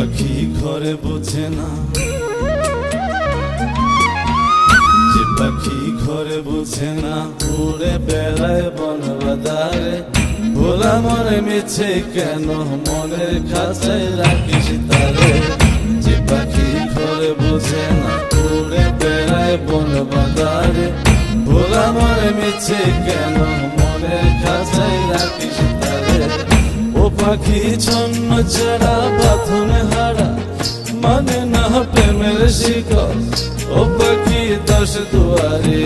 পাখি ঘরে বোঝে না, যে পাখি ঘরে বোঝে না, উড়ে বেড়ায় বন বাদারে। ভোলা মনে মিছে কেন মনের খাঁচায় রাখিস তারে। যে পাখি ঘরে বোঝে না, উড়ে বেড়ায় বন বাদারে। ভোলা মনে মিছে কেন মনের খাঁচায় রাখিস তারে। ও পাখি ছন্ন ছাড়া বাঁধনে হারা, মানে না প্রেমের শিকল। ও পাখি দশ দুয়ারে